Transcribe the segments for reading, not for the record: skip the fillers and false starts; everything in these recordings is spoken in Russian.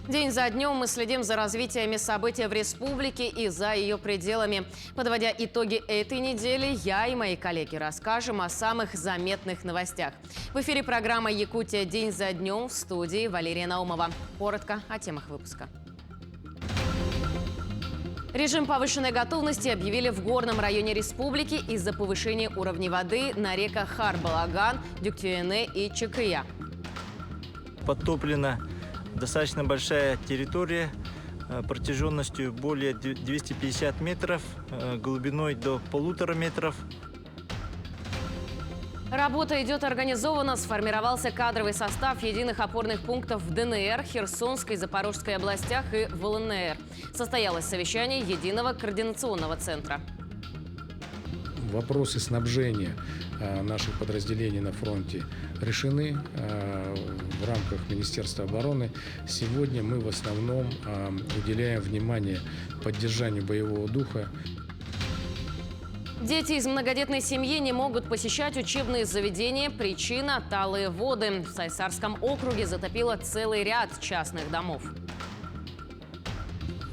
День за днем мы следим за развитиями событий в республике и за ее пределами. Подводя итоги этой недели, я и мои коллеги расскажем о самых заметных новостях. В эфире программа «Якутия. День за днем», в студии Валерия Наумова. Коротко о темах выпуска. Режим повышенной готовности объявили в горном районе республики из-за повышения уровня воды на реках Хар-Балаган, Дюктюене и Чекыя. Подтоплена достаточно большая территория протяженностью более 250 метров, глубиной до 1,5 метров. Работа идет организованно. Сформировался кадровый состав единых опорных пунктов в ДНР, Херсонской, Запорожской областях и в ЛНР. Состоялось совещание единого координационного центра. Вопросы снабжения наших подразделений на фронте решены в рамках Министерства обороны. Сегодня мы в основном уделяем внимание поддержанию боевого духа. Дети из многодетной семьи не могут посещать учебные заведения. Причина – талые воды. В Сайсарском округе затопило целый ряд частных домов.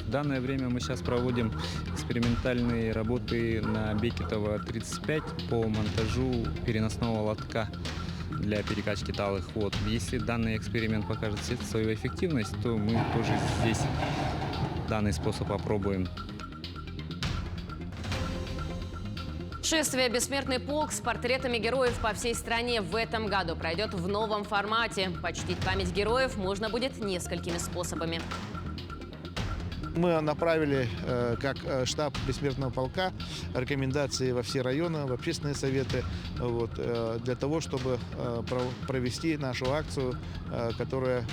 В данное время мы сейчас проводим экспериментальные работы на Бекетова 35 по монтажу переносного лотка для перекачки талых вод. Если данный эксперимент покажет свою эффективность, то мы тоже здесь данный способ опробуем. Шествие «Бессмертный полк» с портретами героев по всей стране в этом году пройдет в новом формате. Почтить память героев можно будет несколькими способами. Мы направили, как штаб Бессмертного полка, рекомендации во все районы, в общественные советы, для того, чтобы провести нашу акцию, которая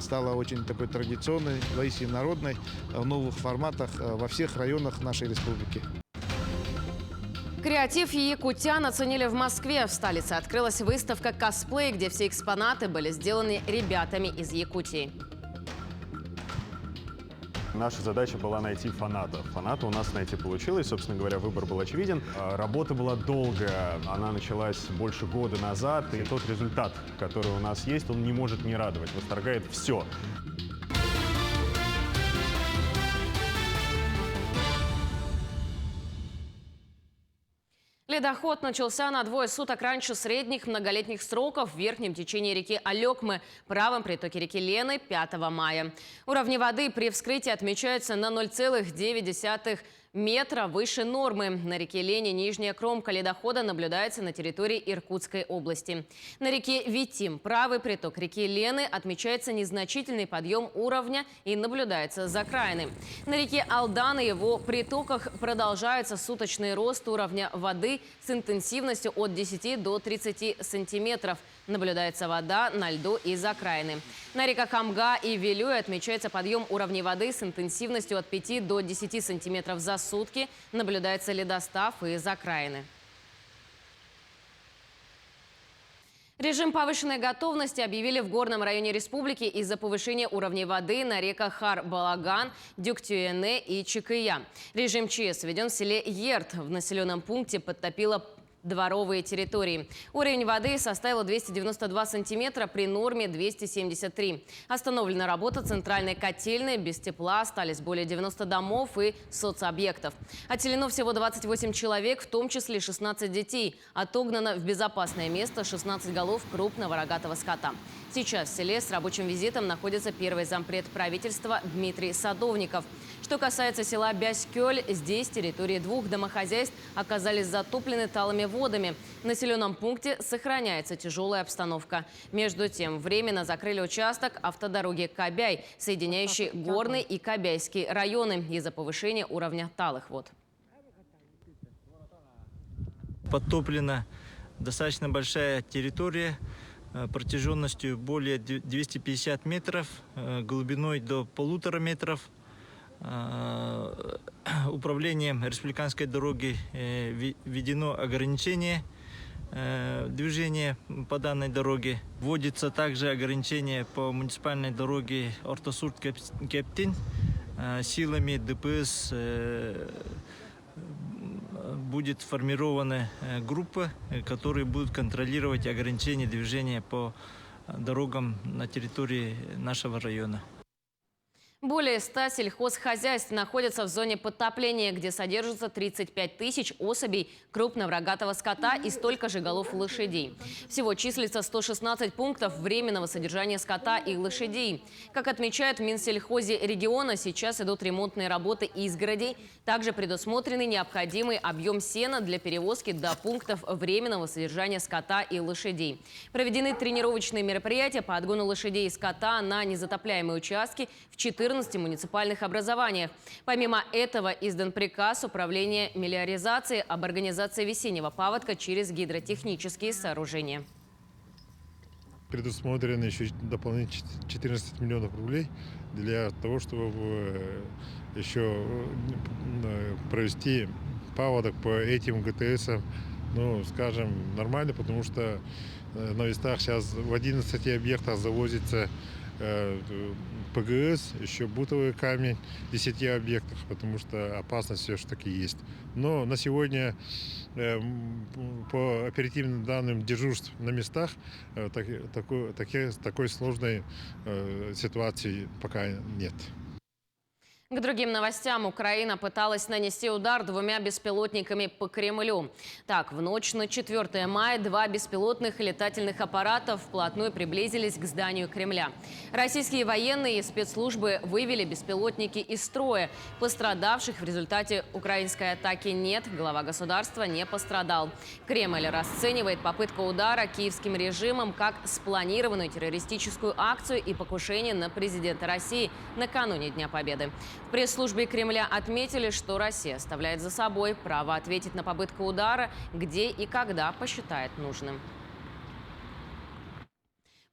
стала очень такой традиционной, воистину народной, в новых форматах во всех районах нашей республики. Креатив якутян оценили в Москве. В столице открылась выставка «Косплей», где все экспонаты были сделаны ребятами из Якутии. Наша задача была найти фанатов. Фаната у нас найти получилось. Собственно говоря, выбор был очевиден. Работа была долгая. Она началась больше года назад. И тот результат, который у нас есть, он не может не радовать. Восторгает все. Ледоход начался на 2 суток раньше средних многолетних сроков в верхнем течении реки Алекмы, правом притоке реки Лены 5 мая. Уровни воды при вскрытии отмечаются на 0,9 метра выше нормы. На реке Лене нижняя кромка ледохода наблюдается на территории Иркутской области. На реке Витим, правый приток реки Лены, отмечается незначительный подъем уровня и наблюдается закраины. На реке Алдан и его притоках продолжается суточный рост уровня воды с интенсивностью от 10 до 30 сантиметров. Наблюдается вода на льду и закраины. На реках Амга и Вилюй отмечается подъем уровня воды с интенсивностью от 5 до 10 сантиметров за сутки. Наблюдается ледостав и закраины. Режим повышенной готовности объявили в горном районе республики из-за повышения уровней воды на реках Хар-Балаган, Дюктюене и Чекыя. Режим ЧС введен в селе Ерт. В населенном пункте подтопило дворовые территории. Уровень воды составил 292 сантиметра при норме 273. Остановлена работа центральной котельной. Без тепла остались более 90 домов и соцобъектов. Отселено всего 28 человек, в том числе 16 детей. Отогнано в безопасное место 16 голов крупного рогатого скота. Сейчас в селе с рабочим визитом находится первый зампред правительства Дмитрий Садовников. Что касается села Бяськёль, здесь территории 2 домохозяйств оказались затоплены талыми водами. В населенном пункте сохраняется тяжелая обстановка. Между тем, временно закрыли участок автодороги Кабяй, соединяющий Горный и Кабяйский районы из-за повышения уровня талых вод. Подтоплена достаточно большая территория протяженностью более 250 метров, глубиной до 1,5 метров. Управлением республиканской дороги введено ограничение движения по данной дороге. Вводится также ограничение по муниципальной дороге Ортосурт-Кептин. Силами ДПС будет сформирована группа, которые будут контролировать ограничение движения по дорогам на территории нашего района. Более 100 сельхозхозяйств находятся в зоне подтопления, где содержится 35 тысяч особей крупного рогатого скота и столько же голов лошадей. Всего числится 116 пунктов временного содержания скота и лошадей. Как отмечают в Минсельхозе региона, сейчас идут ремонтные работы изгородей. Также предусмотренный необходимый объем сена для перевозки до пунктов временного содержания скота и лошадей. Проведены тренировочные мероприятия по отгону лошадей и скота на незатопляемые участки в 14 муниципальных образованиях. Помимо этого издан приказ Управления мелиоризации об организации весеннего паводка через гидротехнические сооружения. Предусмотрено еще дополнительно 14 миллионов рублей для того, чтобы еще провести паводок по этим ГТСам, ну, скажем, нормально, потому что на местах сейчас в 11 объектах завозится ПГС, еще бутовый камень в 10 объектах, потому что опасность все-таки есть. Но на сегодня по оперативным данным дежурств на местах такой сложной ситуации пока нет. К другим новостям. Украина пыталась нанести удар 2 беспилотниками по Кремлю. Так, в ночь на 4 мая 2 беспилотных летательных аппарата вплотную приблизились к зданию Кремля. Российские военные и спецслужбы вывели беспилотники из строя. Пострадавших в результате украинской атаки нет. Глава государства не пострадал. Кремль расценивает попытку удара киевским режимом как спланированную террористическую акцию и покушение на президента России накануне Дня Победы. В пресс-службе Кремля отметили, что Россия оставляет за собой право ответить на попытку удара, где и когда посчитает нужным.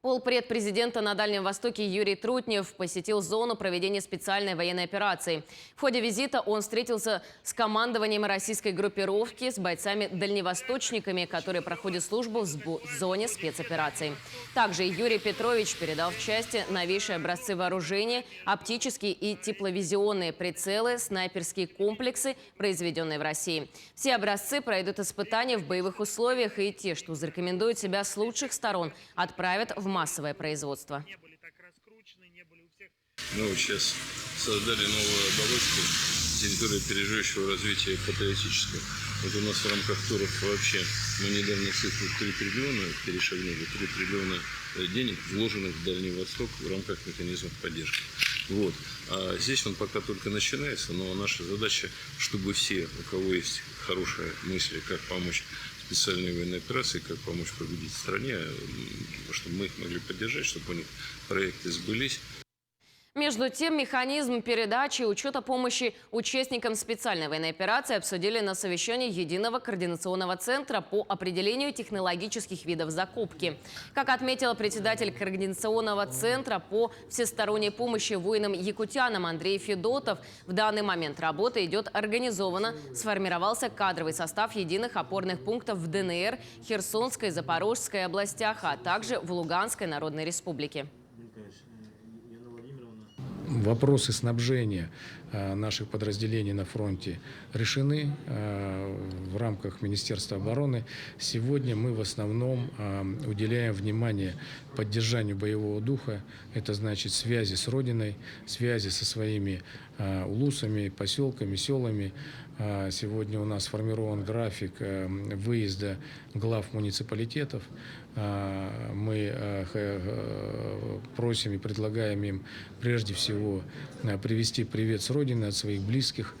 Полпред президента на Дальнем Востоке Юрий Трутнев посетил зону проведения специальной военной операции. В ходе визита он встретился с командованием российской группировки, с бойцами-дальневосточниками, которые проходят службу в зоне спецопераций. Также Юрий Петрович передал в части новейшие образцы вооружения, оптические и тепловизионные прицелы, снайперские комплексы, произведенные в России. Все образцы пройдут испытания в боевых условиях, и те, что зарекомендуют себя с лучших сторон, отправят в массовое производство. Мы вот сейчас создали новую оболочку территории опережающего развития патриотического. Вот у нас в рамках ТОРов вообще мы недавно цифру 3 триллиона перешагнули, 3 триллиона денег, вложенных в Дальний Восток в рамках механизмов поддержки. Вот. А здесь он пока только начинается, но наша задача, чтобы все, у кого есть хорошие мысли, как помочь специальной военной операции, как помочь победить в стране, чтобы мы их могли поддержать, чтобы у них проекты сбылись. Между тем, механизм передачи и учета помощи участникам специальной военной операции обсудили на совещании Единого координационного центра по определению технологических видов закупки. Как отметил председатель Координационного центра по всесторонней помощи воинам-якутянам Андрей Федотов, в данный момент работа идет организованно. Сформировался кадровый состав единых опорных пунктов в ДНР, Херсонской, Запорожской областях, а также в Луганской Народной Республике. Вопросы снабжения наших подразделений на фронте решены в рамках Министерства обороны. Сегодня мы в основном уделяем внимание поддержанию боевого духа. Это значит связи с Родиной, связи со своими улусами, поселками, селами. Сегодня у нас сформирован график выезда глав муниципалитетов. Мы просим и предлагаем им прежде всего привести привет с Родины от своих близких.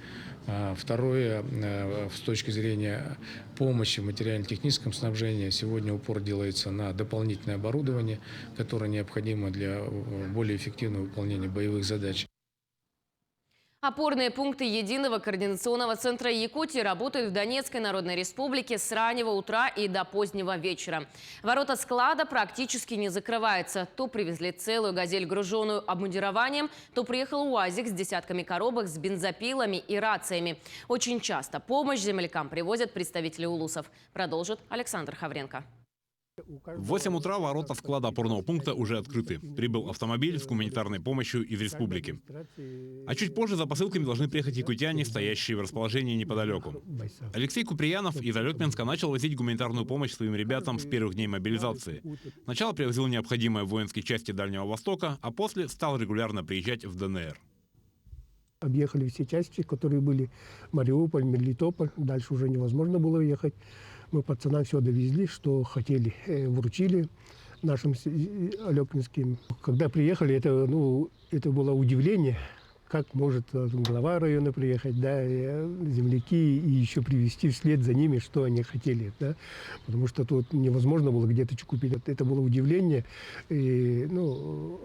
Второе, с точки зрения помощи в материально-техническом снабжении, сегодня упор делается на дополнительное оборудование, которое необходимо для более эффективного выполнения боевых задач. Опорные пункты Единого координационного центра Якутии работают в Донецкой Народной Республике с раннего утра и до позднего вечера. Ворота склада практически не закрываются. То привезли целую «Газель», груженную обмундированием, то приехал УАЗик с десятками коробок с бензопилами и рациями. Очень часто помощь землякам привозят представители улусов. Продолжит Александр Хавренко. В 8 утра ворота склада опорного пункта уже открыты. Прибыл автомобиль с гуманитарной помощью из республики. А чуть позже за посылками должны приехать якутяне, стоящие в расположении неподалеку. Алексей Куприянов из Алётминска начал возить гуманитарную помощь своим ребятам с первых дней мобилизации. Сначала привозил необходимое в воинские части Дальнего Востока, а после стал регулярно приезжать в ДНР. объехали все части, которые были. Мариуполь, Мелитополь. Дальше уже невозможно было ехать. Мы пацанам все довезли, что хотели, вручили нашим алекинским. Когда приехали, это было удивление. Как может глава района приехать, да, земляки, и еще привезти вслед за ними, что они хотели, да, потому что тут невозможно было где-то что купить. Это было удивление и,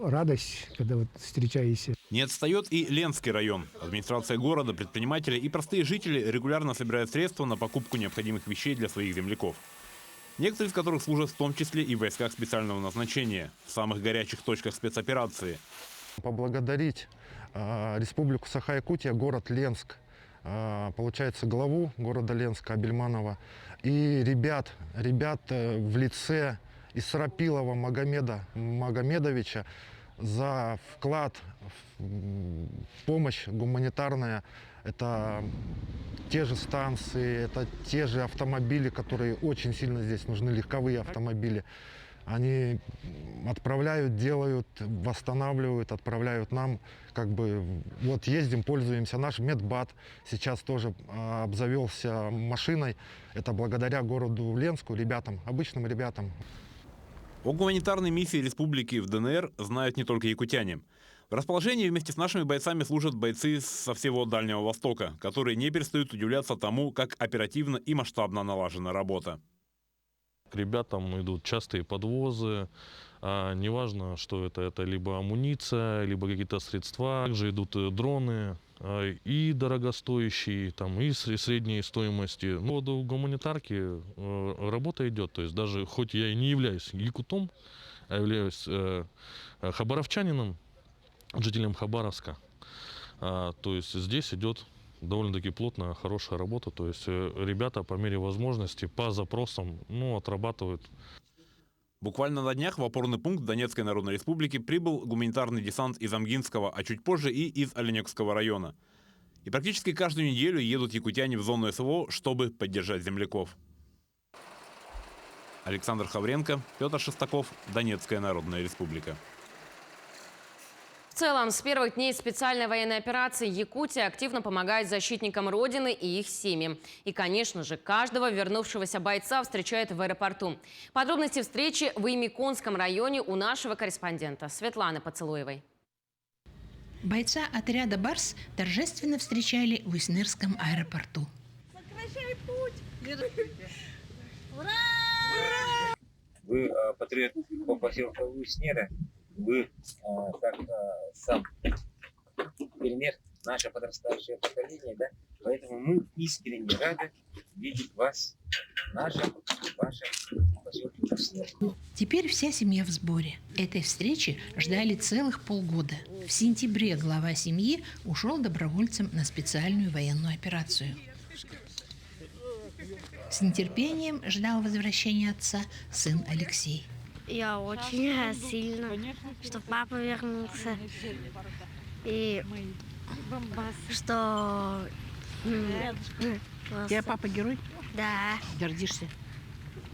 радость, когда вот встречаешься. Не отстает и Ленский район. Администрация города, предприниматели и простые жители регулярно собирают средства на покупку необходимых вещей для своих земляков. Некоторые из которых служат в том числе и в войсках специального назначения, в самых горячих точках спецоперации. Поблагодарить Республику Саха-Якутия, город Ленск, получается, главу города Ленска Абельманова и ребят в лице Исрапилова Магомеда Магомедовича за вклад в помощь гуманитарная. Это те же станции, это те же автомобили, которые очень сильно здесь нужны, легковые автомобили. Они отправляют, делают, восстанавливают, отправляют нам. Вот ездим, пользуемся. Наш медбат сейчас тоже обзавелся машиной. Это благодаря городу Ленску, ребятам, обычным ребятам. О гуманитарной миссии республики в ДНР знают не только якутяне. В расположении вместе с нашими бойцами служат бойцы со всего Дальнего Востока, которые не перестают удивляться тому, как оперативно и масштабно налажена работа. К ребятам идут частые подвозы, неважно, что это либо амуниция, либо какие-то средства. Также идут дроны, и дорогостоящие, и средней стоимости. По поводу гуманитарки работа идет. То есть даже хоть я и не являюсь якутом, а являюсь хабаровчанином, жителем Хабаровска, то есть здесь идет довольно-таки плотная, хорошая работа. То есть ребята по мере возможности, по запросам, отрабатывают. Буквально на днях в опорный пункт Донецкой Народной Республики прибыл гуманитарный десант из Амгинского, а чуть позже и из Оленёкского района. И практически каждую неделю едут якутяне в зону СВО, чтобы поддержать земляков. Александр Хавренко, Петр Шестаков, Донецкая Народная Республика. В целом, с первых дней специальной военной операции Якутия активно помогает защитникам Родины и их семьям. И, конечно же, каждого вернувшегося бойца встречают в аэропорту. Подробности встречи в Имиконском районе у нашего корреспондента Светланы Поцелуевой. Бойца отряда «Барс» торжественно встречали в Уснырском аэропорту. Сокращай путь! Ура! Вы патриот по поселку Уснера. Вы, как сам пример, наше подрастающее поколение, да? Поэтому мы искренне рады видеть вас в вашем поселке Уснер. Теперь вся семья в сборе. Этой встречи ждали целых полгода. В сентябре глава семьи ушел добровольцем на специальную военную операцию. С нетерпением ждал возвращения отца сын Алексей. Я очень сильно, что папа вернулся. И что... Я папа герой? Да. Гордишься?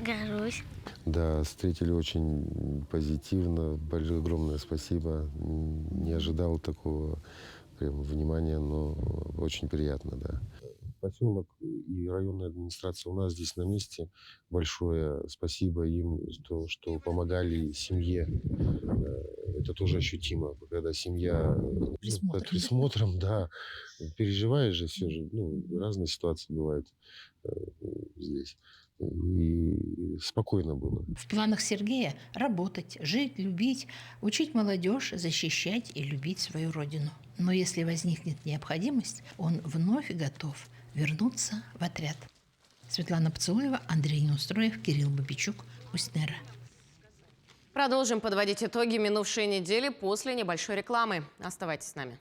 Горжусь. Да, встретили очень позитивно. Огромное спасибо. Не ожидал такого прям внимания, но очень приятно, да. Поселок и районная администрация у нас здесь на месте. Большое спасибо им, что помогали семье. Это тоже ощутимо, когда семья под присмотром, да, переживаешь же все же, разные ситуации бывают здесь. И спокойно было. В планах Сергея работать, жить, любить, учить молодежь, защищать и любить свою родину. Но если возникнет необходимость, он вновь готов вернуться в отряд. Светлана Поцелуева, Андрей Неустроев, Кирилл Бабичук, Уснера. Продолжим подводить итоги минувшей недели после небольшой рекламы. Оставайтесь с нами.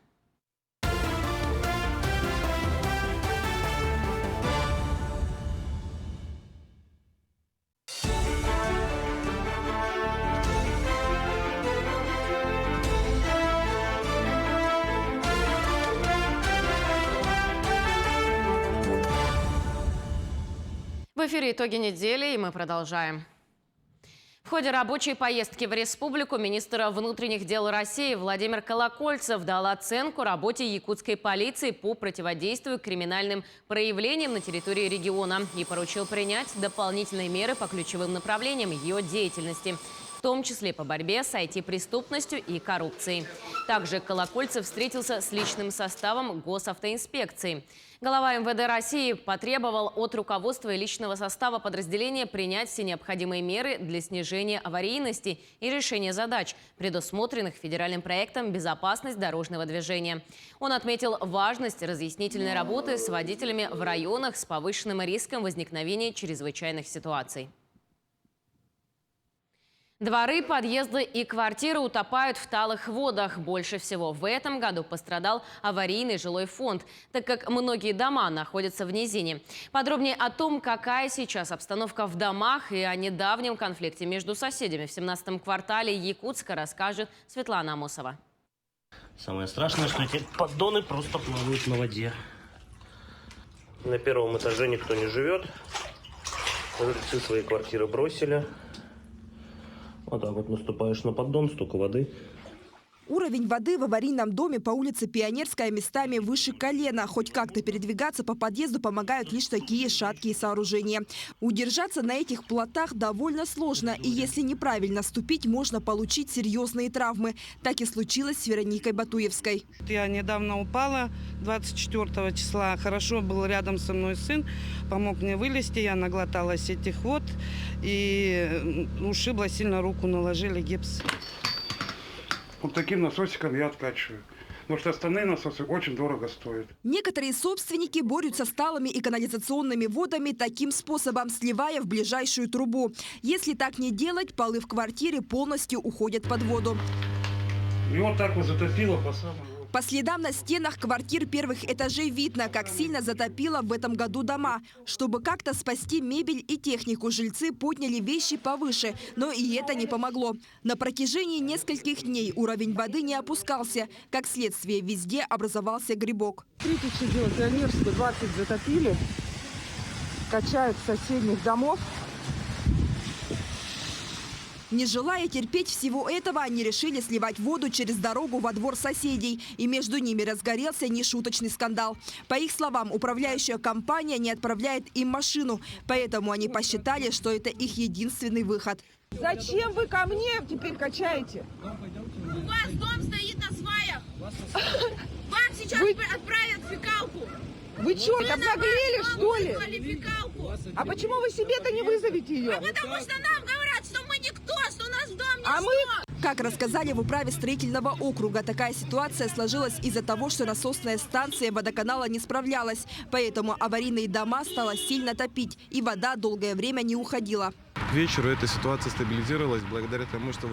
В эфире «Итоги недели», и мы продолжаем. В ходе рабочей поездки в республику министр внутренних дел России Владимир Колокольцев дал оценку работе якутской полиции по противодействию криминальным проявлениям на территории региона и поручил принять дополнительные меры по ключевым направлениям ее деятельности, в том числе по борьбе с IT-преступностью и коррупцией. Также Колокольцев встретился с личным составом госавтоинспекции. Глава МВД России потребовал от руководства и личного состава подразделения принять все необходимые меры для снижения аварийности и решения задач, предусмотренных федеральным проектом «Безопасность дорожного движения». Он отметил важность разъяснительной работы с водителями в районах с повышенным риском возникновения чрезвычайных ситуаций. Дворы, подъезды и квартиры утопают в талых водах. Больше всего в этом году пострадал аварийный жилой фонд, так как многие дома находятся в низине. Подробнее о том, какая сейчас обстановка в домах и о недавнем конфликте между соседями в 17-м квартале Якутска, расскажет Светлана Амосова. Самое страшное, что эти поддоны просто плавают на воде. На первом этаже никто не живет. Жильцы свои квартиры бросили. Вот так вот наступаешь на поддон, столько воды. Уровень воды в аварийном доме по улице Пионерская местами выше колена. Хоть как-то передвигаться по подъезду помогают лишь такие шаткие сооружения. Удержаться на этих плотах довольно сложно. И если неправильно ступить, можно получить серьезные травмы. Так и случилось с Вероникой Батуевской. Я недавно упала 24 числа. Хорошо был рядом со мной сын. Помог мне вылезти. Я наглоталась этих вод и ушибла сильно руку. Наложили гипс. Вот таким насосиком я откачиваю. Потому что остальные насосы очень дорого стоят. Некоторые собственники борются с талыми и канализационными водами таким способом, сливая в ближайшую трубу. Если так не делать, полы в квартире полностью уходят под воду. И вот так вот затопило по самому. По следам на стенах квартир первых этажей видно, как сильно затопило в этом году дома. Чтобы как-то спасти мебель и технику, жильцы подняли вещи повыше, но и это не помогло. На протяжении нескольких дней уровень воды не опускался. Как следствие, везде образовался грибок. Смотрите, что делать. Пионерскую 20 затопили, качают с соседних домов. Не желая терпеть всего этого, они решили сливать воду через дорогу во двор соседей. И между ними разгорелся нешуточный скандал. По их словам, управляющая компания не отправляет им машину. Поэтому они посчитали, что это их единственный выход. Зачем вы ко мне теперь качаете? У вас дом стоит на сваях. Вам сейчас отправят фекалку. Вы что, обнаглели, что ли? Фекалку. А почему вы себе-то не вызовете ее? А потому что нам говорят, что мы никто, что у нас в дом А мы, как рассказали в управе строительного округа, такая ситуация сложилась из-за того, что насосная станция водоканала не справлялась. Поэтому аварийные дома стало сильно топить, и вода долгое время не уходила. К вечеру эта ситуация стабилизировалась благодаря тому, что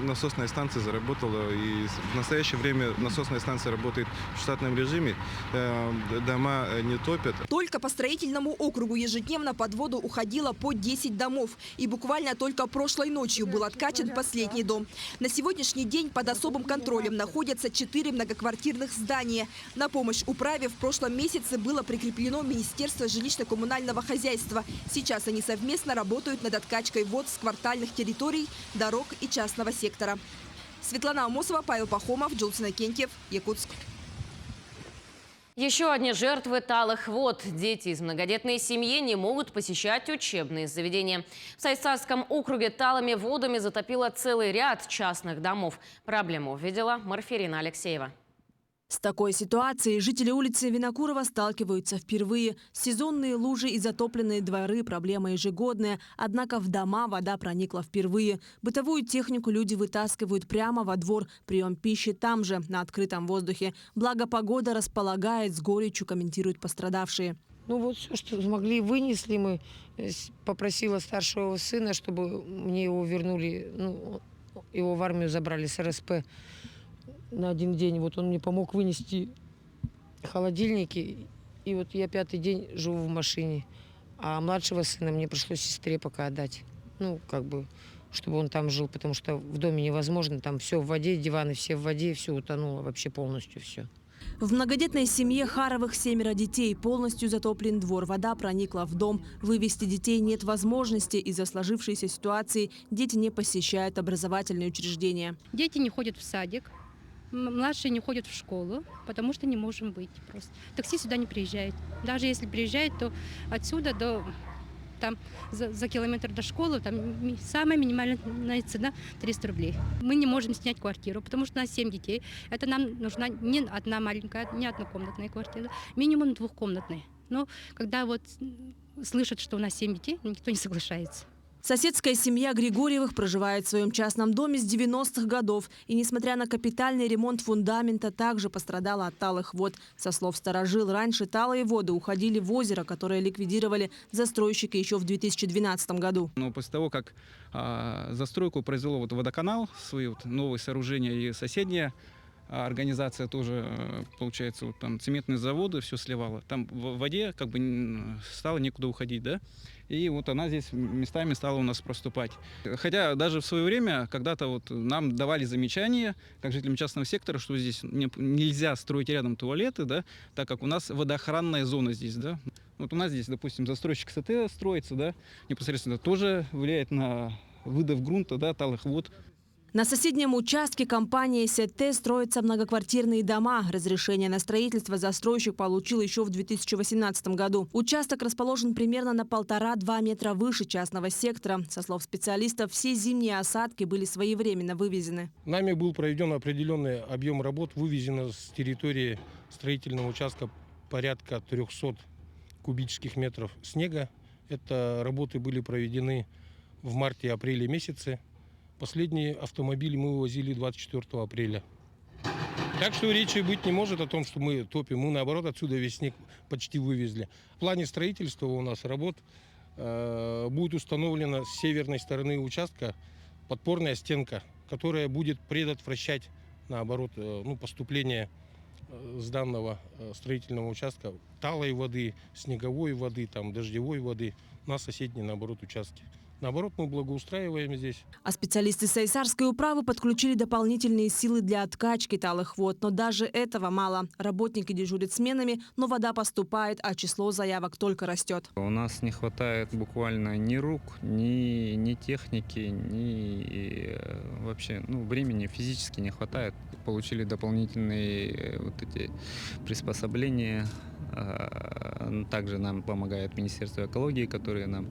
насосная станция заработала. И в настоящее время насосная станция работает в штатном режиме. Дома не топят. Только по строительному округу ежедневно под воду уходило по 10 домов. И буквально только прошлой ночью был откачан последний дом. На сегодняшний день под особым контролем находятся 4 многоквартирных здания. На помощь управе в прошлом месяце было прикреплено Министерство жилищно-коммунального хозяйства. Сейчас они совместно работают над откачкой вод с квартальных территорий, дорог и частного сектора. Светлана Амосова, Павел Пахомов, Джулсин Акентьев, Якутск. Еще одни жертвы талых вод. Дети из многодетной семьи не могут посещать учебные заведения. В Сайсарском округе талыми водами затопило целый ряд частных домов. Проблему увидела Марферина Алексеева. С такой ситуацией жители улицы Винокурова сталкиваются впервые. Сезонные лужи и затопленные дворы – проблема ежегодная. Однако в дома вода проникла впервые. Бытовую технику люди вытаскивают прямо во двор. Прием пищи там же, на открытом воздухе. Благо погода располагает, с горечью комментируют пострадавшие. Ну вот все, что смогли, вынесли мы. Попросила старшего сына, чтобы мне его вернули, его в армию забрали с РСП. На один день. Вот он мне помог вынести холодильники. И вот я 5-й день живу в машине. А младшего сына мне пришлось сестре пока отдать. Чтобы он там жил, потому что в доме невозможно. Там все в воде, диваны все в воде, все утонуло вообще полностью все. В многодетной семье Харовых 7 детей. Полностью затоплен двор. Вода проникла в дом. Вывести детей нет возможности. Из-за сложившейся ситуации дети не посещают образовательные учреждения. Дети не ходят в садик. Младшие не ходят в школу, потому что не можем выйти просто. Такси сюда не приезжает. Даже если приезжает, то отсюда до там за километр до школы там самая минимальная цена 300 рублей. Мы не можем снять квартиру, потому что у нас 7 детей. Это нам нужна не одна маленькая, не однокомнатная квартира, минимум двухкомнатная. Но когда вот слышат, что у нас 7 детей, никто не соглашается. Соседская семья Григорьевых проживает в своем частном доме с 90-х годов. И несмотря на капитальный ремонт фундамента, также пострадала от талых вод. Со слов старожил, раньше талые воды уходили в озеро, которое ликвидировали застройщики еще в 2012 году. Но после того, как застройку произвело водоканал, свои новые сооружения и соседняя организация тоже, получается, там цементные заводы все сливала. Там в воде как бы стало некуда уходить, да? И вот она здесь местами стала у нас проступать. Хотя даже в свое время когда-то вот нам давали замечания, как жителям частного сектора, что здесь нельзя строить рядом туалеты, да, так как у нас водоохранная зона здесь, да. Вот у нас здесь, допустим, застройщик СТ строится, да, непосредственно тоже влияет на выдав грунта, да, талых вод. На соседнем участке компании СТ строятся многоквартирные дома. Разрешение на строительство застройщик получил еще в 2018 году. Участок расположен примерно на 1,5–2 метра выше частного сектора. Со слов специалистов, все зимние осадки были своевременно вывезены. Нами был проведен определенный объем работ, вывезено с территории строительного участка порядка 300 кубических метров снега. Это работы были проведены в марте-апреле месяце. Последний автомобиль мы вывозили 24 апреля. Так что речи быть не может о том, что мы топим. Мы, наоборот, отсюда весь снег почти вывезли. В плане строительства у нас работ будет установлена с северной стороны участка подпорная стенка, которая будет предотвращать, наоборот, поступление с данного строительного участка талой воды, снеговой воды, дождевой воды на соседние, наоборот, участки. Наоборот, мы благоустраиваем здесь. А специалисты Сайсарской управы подключили дополнительные силы для откачки талых вод. Но даже этого мало. Работники дежурят сменами, но вода поступает, а число заявок только растет. У нас не хватает буквально ни рук, ни техники, ни вообще времени физически не хватает. Получили дополнительные эти приспособления. Также нам помогает Министерство экологии, которые нам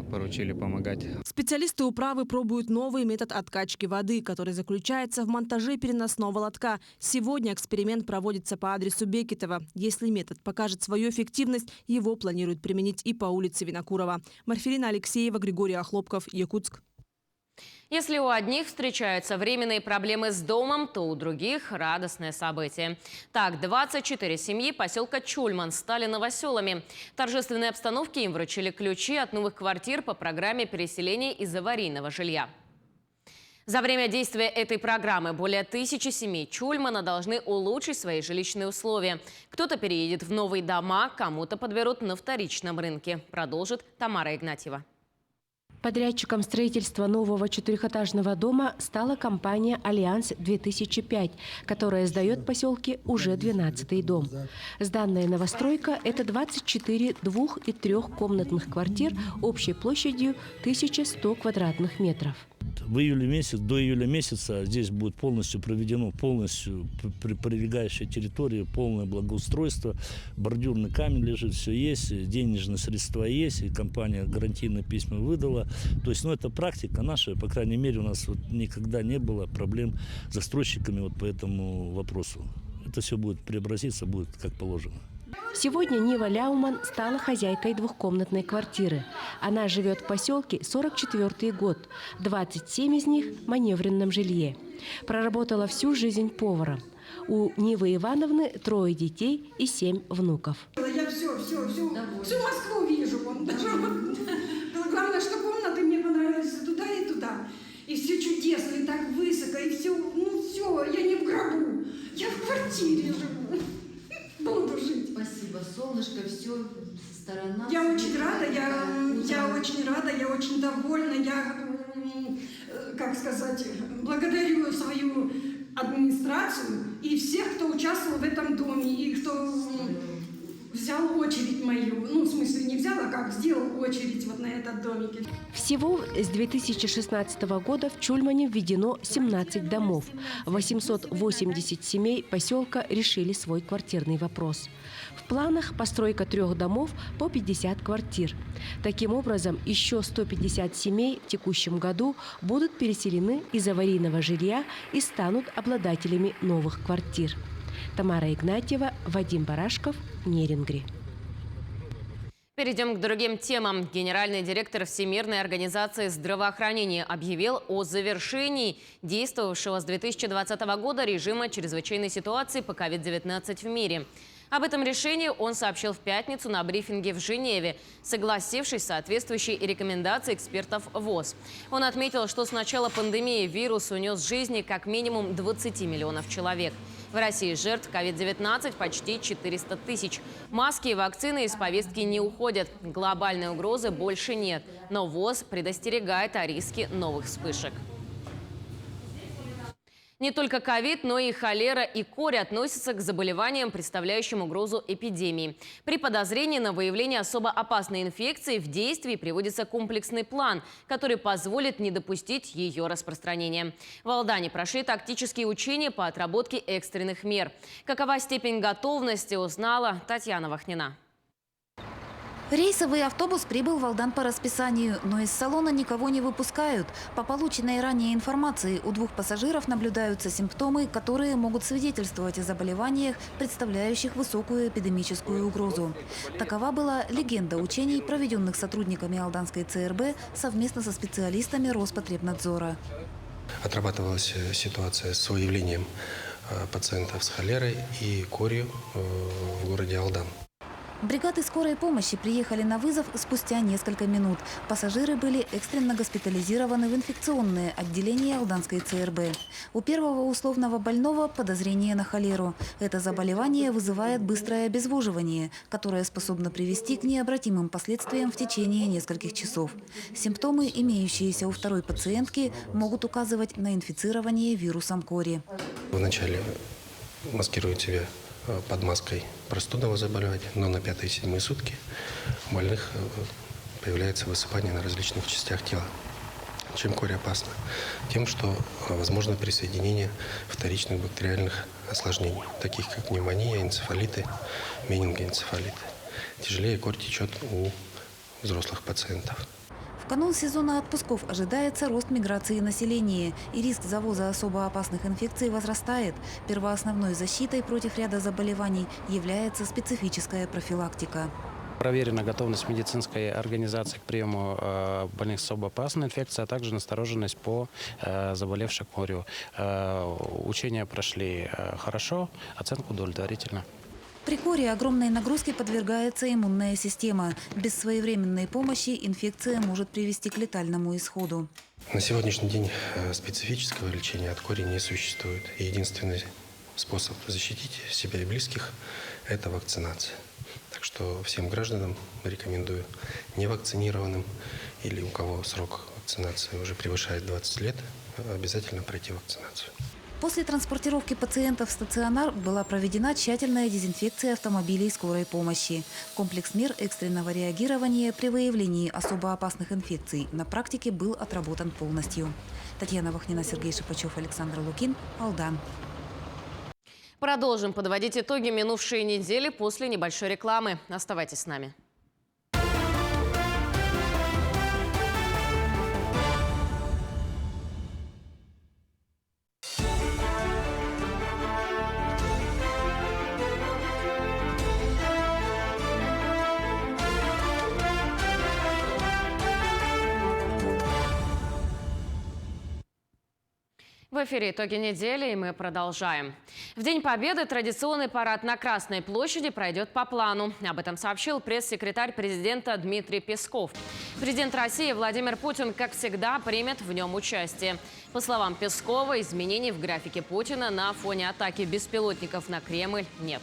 поручили помогать. Специалисты управы пробуют новый метод откачки воды, который заключается в монтаже переносного лотка. Сегодня эксперимент проводится по адресу Бекетова. Если метод покажет свою эффективность, его планируют применить и по улице Винокурова. Марфелина Алексеева, Григорий Охлопков, Якутск. Если у одних встречаются временные проблемы с домом, то у других – радостное событие. Так, 24 семьи поселка Чульман стали новоселами. В торжественной обстановке им вручили ключи от новых квартир по программе переселения из аварийного жилья. За время действия этой программы более 1000 семей Чульмана должны улучшить свои жилищные условия. Кто-то переедет в новые дома, кому-то подберут на вторичном рынке. Продолжит Тамара Игнатьева. Подрядчиком строительства нового 4-этажного дома стала компания «Альянс-2005», которая сдает в поселке уже 12-й дом. Сданная новостройка – это 24 двух- и трехкомнатных квартир общей площадью 1100 квадратных метров. В июле месяц, до июля месяца здесь будет полностью проведено, прилегающая территория, полное благоустройство, бордюрный камень лежит, все есть, денежные средства есть, и компания гарантийные письма выдала. То есть, это практика наша, по крайней мере, у нас никогда не было проблем с застройщиками по этому вопросу. Это все будет преобразиться, будет как положено. Сегодня Нива Ляуман стала хозяйкой двухкомнатной квартиры. Она живет в поселке 44-й год, 27 из них в маневренном жилье. Проработала всю жизнь поваром. У Нивы Ивановны 3 детей и 7 внуков. Я всю Москву вижу. Главное, что комнаты мне понравились туда и туда. И все чудесно, и так высоко, и все, все, я не в гробу, я в квартире живу. Буду жить. Спасибо, солнышко, все сторона. Я очень рада, я очень рада, я очень довольна, я, благодарю свою администрацию и всех, кто участвует участвовал в этом доме и кто взял очередь мою. Ну, в смысле, не взял, а как сделал очередь вот на этот домик. Всего с 2016 года в Чульмане введено 17 домов. 880 семей поселка решили свой квартирный вопрос. В планах постройка 3 домов по 50 квартир. Таким образом, еще 150 семей в текущем году будут переселены из аварийного жилья и станут обладателями новых квартир. Тамара Игнатьева, Вадим Барашков, Нерингри. Перейдем к другим темам. Генеральный директор Всемирной организации здравоохранения объявил о завершении действовавшего с 2020 года режима чрезвычайной ситуации по COVID-19 в мире. Об этом решении он сообщил в пятницу на брифинге в Женеве, согласившись с соответствующей рекомендацией экспертов ВОЗ. Он отметил, что с начала пандемии вирус унес жизни как минимум 20 миллионов человек. В России жертв COVID-19 почти 400 тысяч. Маски и вакцины из повестки не уходят. Глобальной угрозы больше нет. Но ВОЗ предостерегает о риске новых вспышек. Не только ковид, но и холера и корь относятся к заболеваниям, представляющим угрозу эпидемии. При подозрении на выявление особо опасной инфекции в действии приводится комплексный план, который позволит не допустить ее распространения. В Алдане прошли тактические учения по отработке экстренных мер. Какова степень готовности, узнала Татьяна Вахнина. Рейсовый автобус прибыл в Алдан по расписанию, но из салона никого не выпускают. По полученной ранее информации, у 2 пассажиров наблюдаются симптомы, которые могут свидетельствовать о заболеваниях, представляющих высокую эпидемическую угрозу. Такова была легенда учений, проведенных сотрудниками Алданской ЦРБ совместно со специалистами Роспотребнадзора. Отрабатывалась ситуация с выявлением пациентов с холерой и корью в городе Алдан. Бригады скорой помощи приехали на вызов спустя несколько минут. Пассажиры были экстренно госпитализированы в инфекционное отделение Алданской ЦРБ. У первого условного больного подозрение на холеру. Это заболевание вызывает быстрое обезвоживание, которое способно привести к необратимым последствиям в течение нескольких часов. Симптомы, имеющиеся у второй пациентки, могут указывать на инфицирование вирусом кори. Вначале маскируют себя под маской простудного заболевания, но на 5-7 сутки у больных появляется высыпание на различных частях тела. Чем корь опасна? Тем, что возможно присоединение вторичных бактериальных осложнений, таких как пневмония, энцефалиты, менингоэнцефалиты. Тяжелее корь течет у взрослых пациентов. В канун сезона отпусков ожидается рост миграции населения, и риск завоза особо опасных инфекций возрастает. Первоосновной защитой против ряда заболеваний является специфическая профилактика. Проверена готовность медицинской организации к приему больных с особо опасной инфекцией, а также настороженность по заболевшим корью. Учения прошли хорошо, оценка удовлетворительна. При коре огромной нагрузке подвергается иммунная система. Без своевременной помощи инфекция может привести к летальному исходу. На сегодняшний день специфического лечения от кори не существует. Единственный способ защитить себя и близких – это вакцинация. Так что всем гражданам рекомендую невакцинированным или у кого срок вакцинации уже превышает 20 лет, обязательно пройти вакцинацию. После транспортировки пациентов в стационар была проведена тщательная дезинфекция автомобилей скорой помощи. Комплекс мер экстренного реагирования при выявлении особо опасных инфекций на практике был отработан полностью. Татьяна Вахнина, Сергей Шипачев, Александр Лукин, Алдан. Продолжим подводить итоги минувшей недели после небольшой рекламы. Оставайтесь с нами. В эфире «Итоги недели», и мы продолжаем. В День Победы традиционный парад на Красной площади пройдет по плану. Об этом сообщил пресс-секретарь президента Дмитрий Песков. Президент России Владимир Путин, как всегда, примет в нем участие. По словам Пескова, изменений в графике Путина на фоне атаки беспилотников на Кремль нет.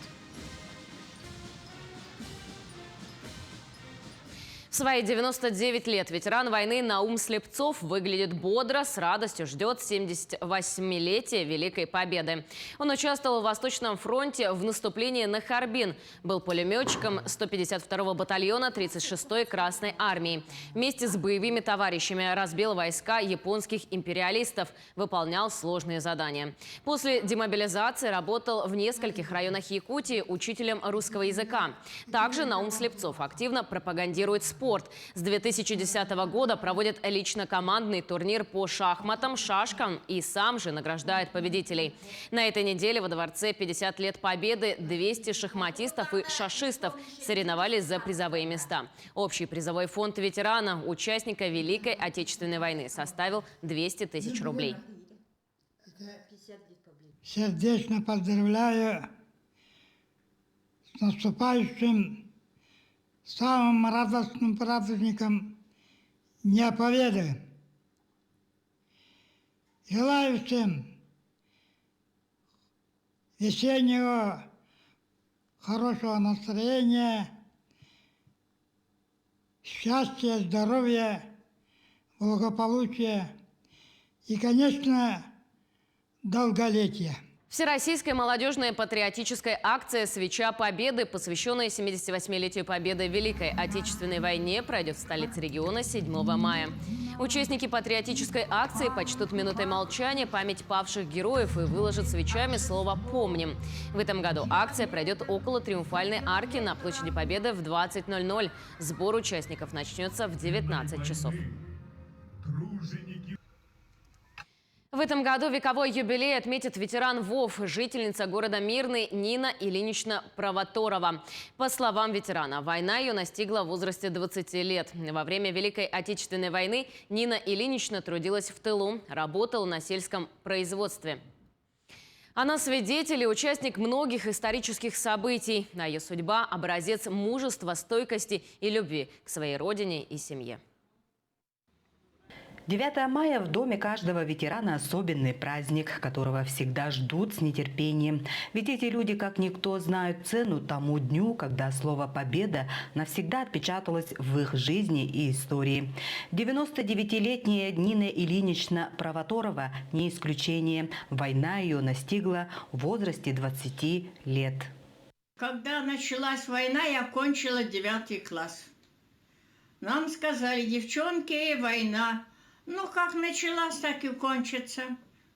В свои 99 лет ветеран войны Наум Слепцов выглядит бодро, с радостью ждет 78-летия Великой Победы. Он участвовал в Восточном фронте в наступлении на Харбин. Был пулеметчиком 152-го батальона 36-й Красной армии. Вместе с боевыми товарищами разбил войска японских империалистов, выполнял сложные задания. После демобилизации работал в нескольких районах Якутии учителем русского языка. Также Наум Слепцов активно пропагандирует спорт. С 2010 года проводит лично-командный турнир по шахматам, шашкам и сам же награждает победителей. На этой неделе во дворце 50 лет Победы 200 шахматистов и шашистов соревновались за призовые места. Общий призовой фонд ветерана, участника Великой Отечественной войны, составил 200 тысяч рублей. Сердечно поздравляю с наступающим самым радостным праздником Дня Победы. Желаю всем весеннего хорошего настроения, счастья, здоровья, благополучия и, конечно, долголетия. Всероссийская молодежная патриотическая акция «Свеча Победы», посвященная 78-летию Победы в Великой Отечественной войне, пройдет в столице региона 7 мая. Участники патриотической акции почтут минутой молчания память павших героев и выложат свечами слово «Помним». В этом году акция пройдет около Триумфальной арки на площади Победы в 20:00. Сбор участников начнется в 19 часов. В этом году вековой юбилей отметит ветеран ВОВ, жительница города Мирный Нина Ильинична Провоторова. По словам ветерана, война ее настигла в возрасте 20 лет. Во время Великой Отечественной войны Нина Ильинична трудилась в тылу, работала на сельском производстве. Она свидетель и участник многих исторических событий. А ее судьба – образец мужества, стойкости и любви к своей родине и семье. 9 мая в доме каждого ветерана особенный праздник, которого всегда ждут с нетерпением. Ведь эти люди, как никто, знают цену тому дню, когда слово «победа» навсегда отпечаталось в их жизни и истории. 99-летняя Нина Ильинична Провоторова не исключение. Война ее настигла в возрасте 20 лет. Когда началась война, я окончила 9 класс. Нам сказали: девчонки, война. Ну, как началась, так и кончится.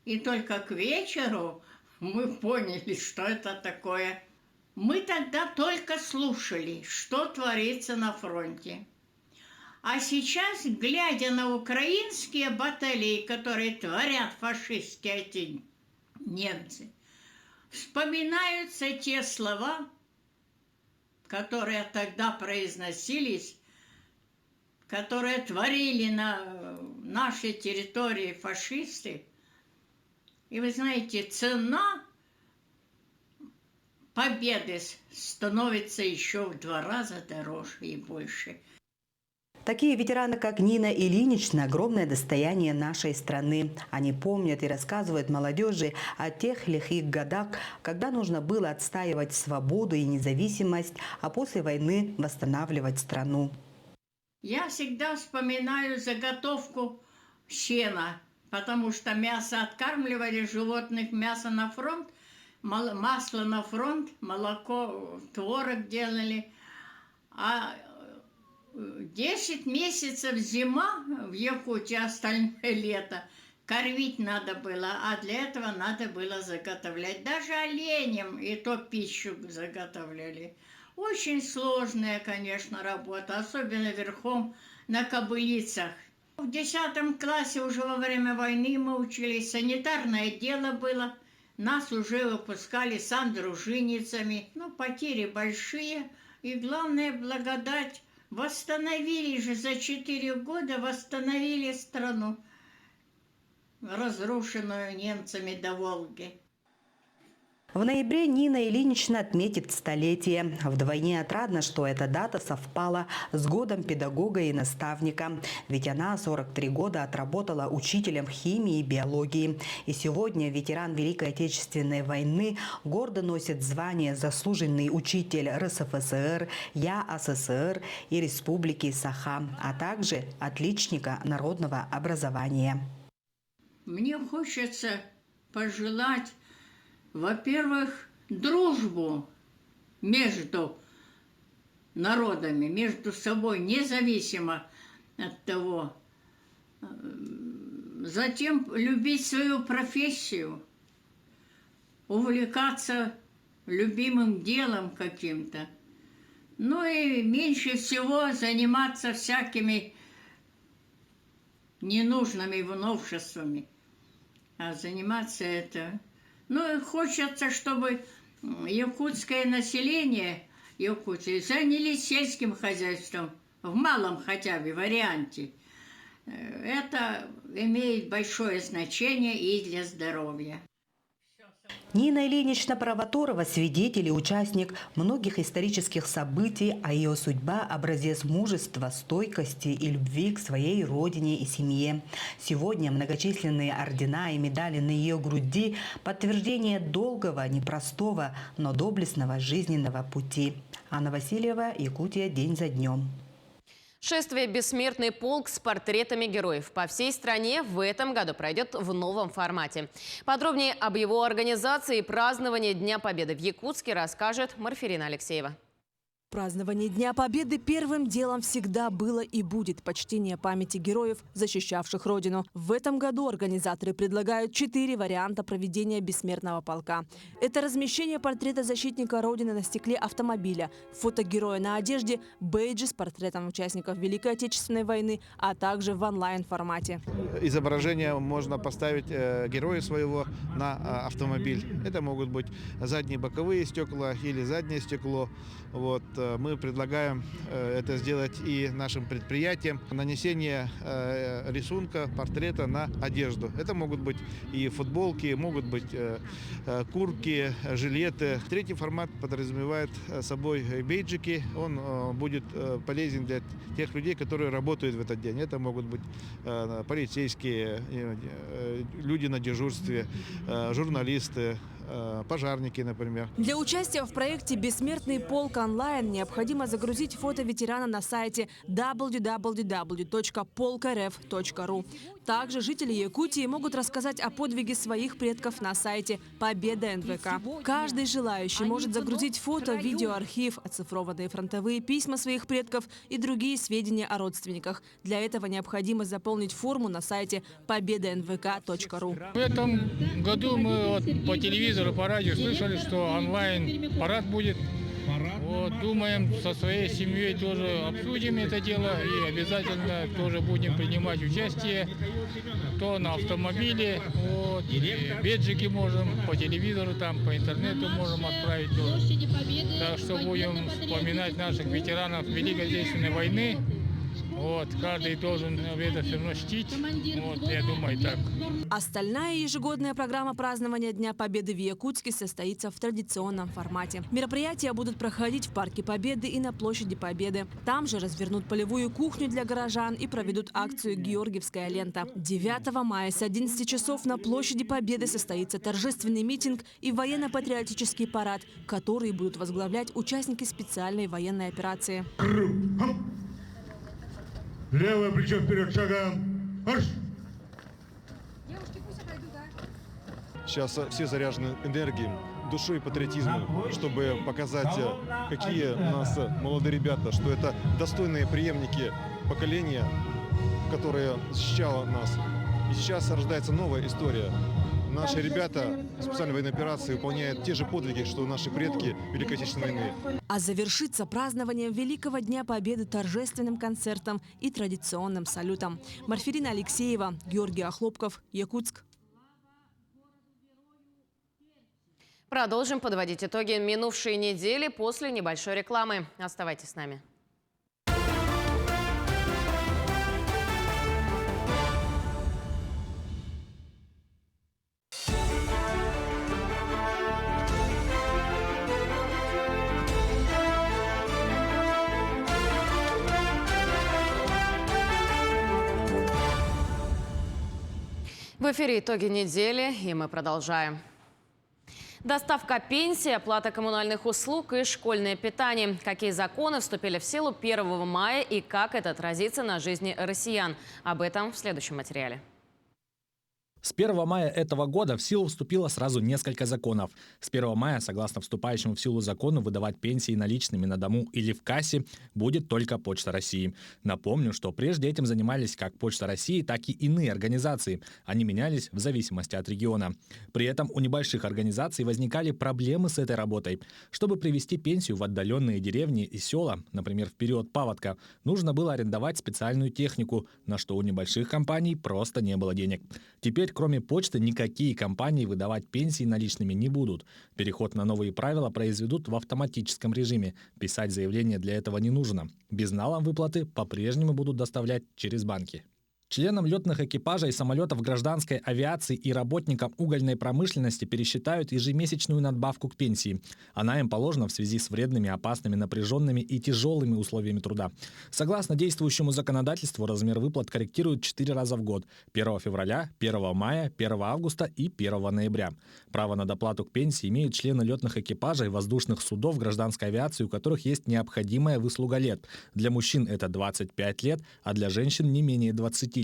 И только к вечеру мы поняли, что это такое. Мы тогда только слушали, что творится на фронте. А сейчас, глядя на украинские баталии, которые творят фашистские эти немцы, вспоминаются те слова, которые тогда произносились, которые творили на нашей территории фашисты. И вы знаете, цена победы становится еще в 2 раза дороже и больше. Такие ветераны, как Нина Ильинична, огромное достояние нашей страны. Они помнят и рассказывают молодежи о тех лихих годах, когда нужно было отстаивать свободу и независимость, а после войны восстанавливать страну. Я всегда вспоминаю заготовку сена, потому что мясо откармливали животных, мясо на фронт, масло на фронт, молоко, творог делали. А 10 месяцев зима в Якутии, остальное лето. Кормить надо было, а для этого надо было заготовлять. Даже оленям и то пищу заготовляли. Очень сложная, конечно, работа, особенно верхом на кобылицах. В 10 классе уже во время войны мы учились, санитарное дело было. Нас уже выпускали сандружиницами. Ну, потери большие. И главное, благодать. Восстановили же за 4 года, восстановили страну, разрушенную немцами до Волги. В ноябре Нина Ильинична отметит столетие. Вдвойне отрадно, что эта дата совпала с годом педагога и наставника. Ведь она 43 года отработала учителем химии и биологии. И сегодня ветеран Великой Отечественной войны гордо носит звание «Заслуженный учитель РСФСР», ЯА СССР и Республики Саха, а также отличника народного образования. Мне хочется пожелать, во-первых, дружбу между народами, между собой, независимо от того. Затем любить свою профессию, увлекаться любимым делом каким-то. Ну и меньше всего заниматься всякими ненужными новшествами, а заниматься это... Ну и хочется, чтобы якутское население Якутии занялись сельским хозяйством, в малом хотя бы варианте. Это имеет большое значение и для здоровья. Нина Ильинична Провоторова – свидетель и участник многих исторических событий, а ее судьба – образец мужества, стойкости и любви к своей родине и семье. Сегодня многочисленные ордена и медали на ее груди – подтверждение долгого, непростого, но доблестного жизненного пути. Анна Васильева, Якутия, день за днем. Шествие «Бессмертный полк» с портретами героев по всей стране в этом году пройдет в новом формате. Подробнее об его организации и праздновании Дня Победы в Якутске расскажет Марфирина Алексеева. Празднование Дня Победы первым делом всегда было и будет почтение памяти героев, защищавших Родину. В этом году организаторы предлагают 4 варианта проведения бессмертного полка. Это размещение портрета защитника Родины на стекле автомобиля, фото героя на одежде, бейджи с портретом участников Великой Отечественной войны, а также в онлайн-формате. Изображение можно поставить героя своего на автомобиль. Это могут быть задние боковые стекла или заднее стекло. Вот. Мы предлагаем это сделать и нашим предприятиям. Нанесение рисунка, портрета на одежду. Это могут быть и футболки, могут быть куртки, жилеты. Третий формат подразумевает собой бейджики. Он будет полезен для тех людей, которые работают в этот день. Это могут быть полицейские, люди на дежурстве, журналисты, пожарники, например. Для участия в проекте «Бессмертный полк онлайн» необходимо загрузить фото ветерана на сайте www.polkrf.ru. Также жители Якутии могут рассказать о подвиге своих предков на сайте Победа НВК. Каждый желающий может загрузить фото, видеоархив, оцифрованные фронтовые письма своих предков и другие сведения о родственниках. Для этого необходимо заполнить форму на сайте pobedanvk.ru. В этом году мы по телевизору, по радио слышали, что онлайн-парад будет. Вот, думаем, со своей семьей тоже обсудим это дело и обязательно тоже будем принимать участие. То на автомобиле, вот, беджики можем, по телевизору, там, по интернету можем отправить тоже. Так что будем вспоминать наших ветеранов Великой Отечественной войны. Вот, каждый должен это все равно чтить. Вот, я думаю, так. Остальная ежегодная программа празднования Дня Победы в Якутске состоится в традиционном формате. Мероприятия будут проходить в Парке Победы и на Площади Победы. Там же развернут полевую кухню для горожан и проведут акцию «Георгиевская лента». 9 мая с 11 часов на Площади Победы состоится торжественный митинг и военно-патриотический парад, которые будут возглавлять участники специальной военной операции. Левое плечо вперед, шагом. Марш! Сейчас все заряжены энергией, душой и патриотизмом, чтобы показать, какие у нас молодые ребята, что это достойные преемники поколения, которое защищало нас. И сейчас рождается новая история. Наши ребята специальной военной операции выполняют те же подвиги, что наши предки Великой Отечественной войны. А завершится празднование Великого Дня Победы торжественным концертом и традиционным салютом. Марфирина Алексеева, Георгий Охлопков, Якутск. Продолжим подводить итоги минувшей недели после небольшой рекламы. Оставайтесь с нами. В эфире «Итоги недели», и мы продолжаем. Доставка пенсии, оплата коммунальных услуг и школьное питание. Какие законы вступили в силу 1 мая и как это отразится на жизни россиян? Об этом в следующем материале. С 1 мая этого года в силу вступило сразу несколько законов. С 1 мая, согласно вступающему в силу закону, выдавать пенсии наличными на дому или в кассе будет только Почта России. Напомню, что прежде этим занимались как Почта России, так и иные организации. Они менялись в зависимости от региона. При этом у небольших организаций возникали проблемы с этой работой. Чтобы привезти пенсию в отдаленные деревни и села, например, в период паводка, нужно было арендовать специальную технику, на что у небольших компаний просто не было денег. Теперь, кроме почты, никакие компании выдавать пенсии наличными не будут. Переход на новые правила произведут в автоматическом режиме. Писать заявление для этого не нужно. Безналом выплаты по-прежнему будут доставлять через банки. Членам летных экипажей самолетов гражданской авиации и работникам угольной промышленности пересчитают ежемесячную надбавку к пенсии. Она им положена в связи с вредными, опасными, напряженными и тяжелыми условиями труда. Согласно действующему законодательству, размер выплат корректируют 4 раза в год – 1 февраля, 1 мая, 1 августа и 1 ноября. Право на доплату к пенсии имеют члены летных экипажей воздушных судов гражданской авиации, у которых есть необходимая выслуга лет. Для мужчин это 25 лет, а для женщин не менее 20 лет.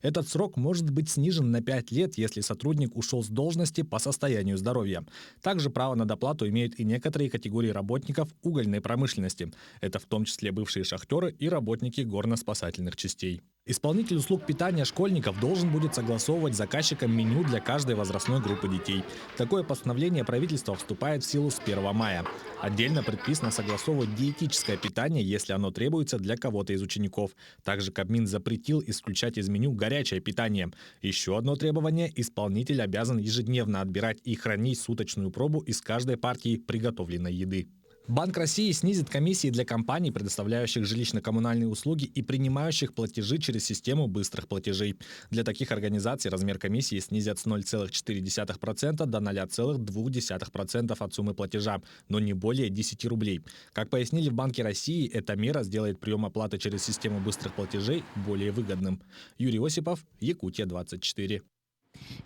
Этот срок может быть снижен на 5 лет, если сотрудник ушел с должности по состоянию здоровья. Также право на доплату имеют и некоторые категории работников угольной промышленности. Это в том числе бывшие шахтеры и работники горно-спасательных частей. Исполнитель услуг питания школьников должен будет согласовывать с заказчиком меню для каждой возрастной группы детей. Такое постановление правительства вступает в силу с 1 мая. Отдельно предписано согласовывать диетическое питание, если оно требуется для кого-то из учеников. Также Кабмин запретил исключать из меню горячее питание. Еще одно требование – исполнитель обязан ежедневно отбирать и хранить суточную пробу из каждой партии приготовленной еды. Банк России снизит комиссии для компаний, предоставляющих жилищно-коммунальные услуги и принимающих платежи через систему быстрых платежей. Для таких организаций размер комиссии снизят с 0,4% до 0,2% от суммы платежа, но не более 10 рублей. Как пояснили в Банке России, эта мера сделает прием оплаты через систему быстрых платежей более выгодным. Юрий Осипов, Якутия 24.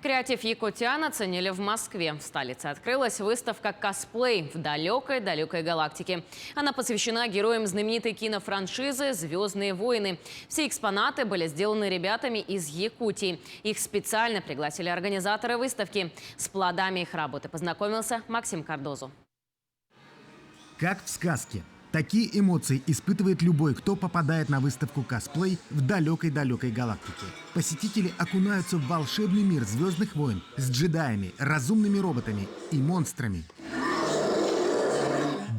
Креатив якутян оценили в Москве. В столице открылась выставка «Косплей» в далекой-далекой галактике. Она посвящена героям знаменитой кинофраншизы «Звездные войны». Все экспонаты были сделаны ребятами из Якутии. Их специально пригласили организаторы выставки. С плодами их работы познакомился Максим Кардозу. Как в сказке. Такие эмоции испытывает любой, кто попадает на выставку «Косплей» в далекой-далекой галактике. Посетители окунаются в волшебный мир «Звездных войн» с джедаями, разумными роботами и монстрами.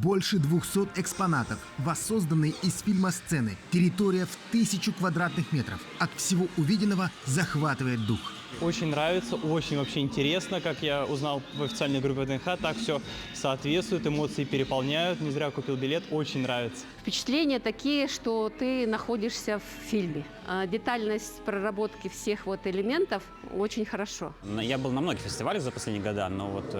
Больше 200 экспонатов, воссозданные из фильма сцены. Территория в 1000 квадратных метров. От всего увиденного захватывает дух. Очень нравится, очень вообще интересно, как я узнал в официальной группе ВДНХ, так все соответствует, эмоции переполняют, не зря купил билет, очень нравится. Впечатления такие, что ты находишься в фильме. Детальность проработки всех вот элементов очень хорошо. Я был на многих фестивалях за последние года, но вот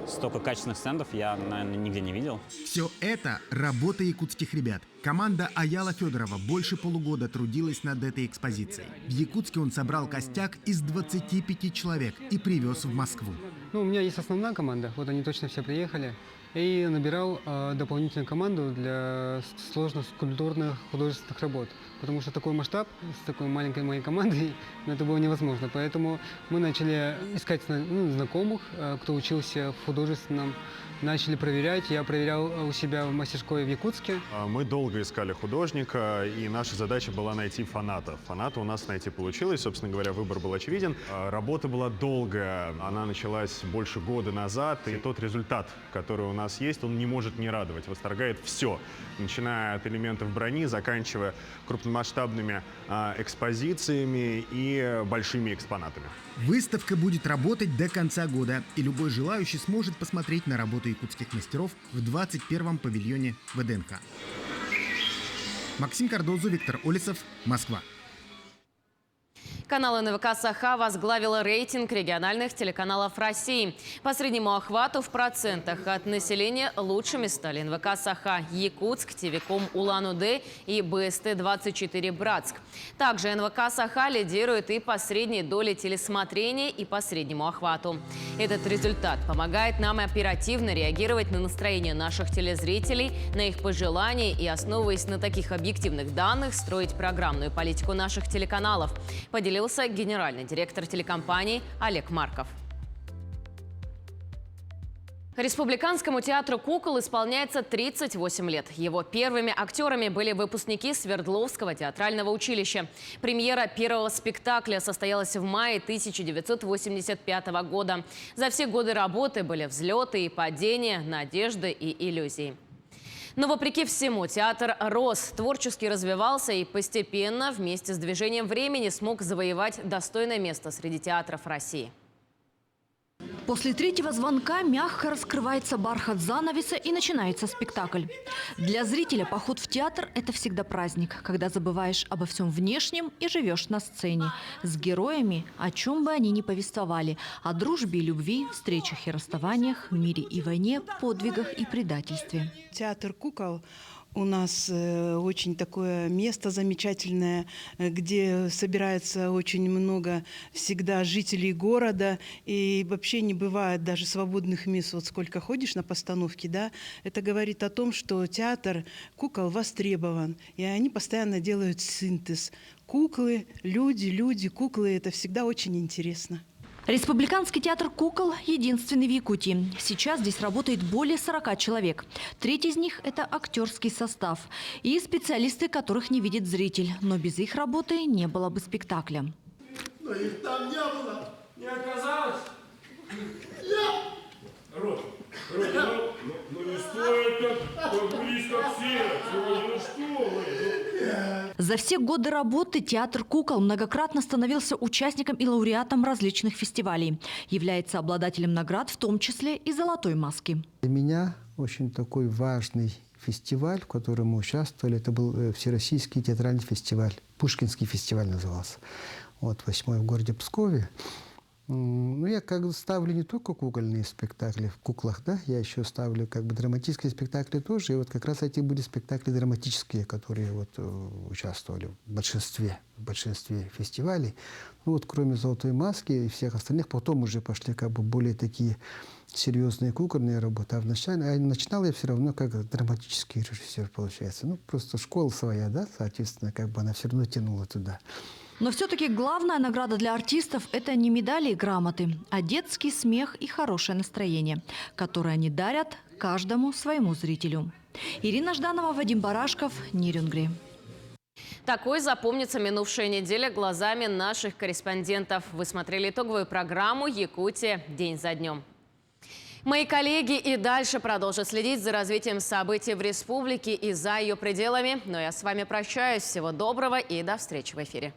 столько качественных стендов я, наверное, нигде не видел. Все это работа якутских ребят. Команда Аяла Федорова больше полугода трудилась над этой экспозицией. В Якутске он собрал костяк из 25 человек и привез в Москву. У меня есть основная команда, вот они точно все приехали. И набирал дополнительную команду для сложных скульптурных художественных работ. Потому что такой масштаб с такой маленькой моей командой, это было невозможно. Поэтому мы начали искать знакомых, кто учился в художественном. Начали проверять. Я проверял у себя в мастерской в Якутске. Мы долго искали художника, и наша задача была найти фанатов. Фаната у нас найти получилось. Собственно говоря, выбор был очевиден. Работа была долгая. Она началась больше года назад. И тот результат, который у нас есть, он не может не радовать. Восторгает все. Начиная от элементов брони, заканчивая крупномасштабными экспозициями и большими экспонатами. Выставка будет работать до конца года, и любой желающий сможет посмотреть на работу якутских мастеров в 21-м павильоне ВДНХ. Максим Кардозу, Виктор Олесов, Москва. Канал НВК «Саха» возглавила рейтинг региональных телеканалов России. По среднему охвату в процентах от населения лучшими стали НВК «Саха» Якутск, ТВ-ком Улан-Удэ и БСТ-24 Братск. Также НВК «Саха» лидирует и по средней доле телесмотрения, и по среднему охвату. Этот результат помогает нам оперативно реагировать на настроение наших телезрителей, на их пожелания и, основываясь на таких объективных данных, строить программную политику наших телеканалов, поделился генеральный директор телекомпании Олег Марков. Республиканскому театру «Кукол» исполняется 38 лет. Его первыми актерами были выпускники Свердловского театрального училища. Премьера первого спектакля состоялась в мае 1985 года. За все годы работы были взлеты и падения, надежды и иллюзии. Но вопреки всему театр рос, творчески развивался и постепенно вместе с движением времени смог завоевать достойное место среди театров России. После третьего звонка мягко раскрывается бархат занавеса и начинается спектакль. Для зрителя поход в театр – это всегда праздник, когда забываешь обо всем внешнем и живешь на сцене. С героями, о чем бы они ни повествовали – о дружбе и любви, встречах и расставаниях, мире и войне, подвигах и предательстве. Театр «Кукол» у нас очень такое место замечательное, где собирается очень много всегда жителей города. И вообще не бывает даже свободных мест. Вот сколько ходишь на постановки, да, это говорит о том, что театр «Кукол» востребован. И они постоянно делают синтез. Куклы, люди, куклы – это всегда очень интересно. Республиканский театр «Кукол» единственный в Якутии. Сейчас здесь работает более 40 человек. Треть из них – это актерский состав и специалисты, которых не видит зритель. Но без их работы не было бы спектакля. Но их там не было. Не оказалось? Не стоит так близко к сердцу. За все годы работы театр «Кукол» многократно становился участником и лауреатом различных фестивалей. Является обладателем наград, в том числе и «Золотой маски». Для меня очень такой важный фестиваль, в котором мы участвовали, это был Всероссийский театральный фестиваль. Пушкинский фестиваль назывался. Вот, 8-й в городе Пскове. Ну, я как бы ставлю не только кукольные спектакли в «Куклах», да, я еще ставлю как бы драматические спектакли тоже. И вот как раз эти были спектакли драматические, которые вот участвовали в большинстве фестивалей. Ну вот кроме «Золотой маски» и всех остальных, потом уже пошли как бы более такие серьезные кукольные работы. А начинал я все равно как драматический режиссер, получается. Ну, просто школа своя, да, соответственно, как бы она все равно тянула туда. Но все-таки главная награда для артистов – это не медали и грамоты, а детский смех и хорошее настроение, которое они дарят каждому своему зрителю. Ирина Жданова, Вадим Барашков, Нерюнгри. Такой запомнится минувшая неделя глазами наших корреспондентов. Вы смотрели итоговую программу «Якутия. День за днем». Мои коллеги и дальше продолжат следить за развитием событий в республике и за ее пределами. Но я с вами прощаюсь. Всего доброго и до встречи в эфире.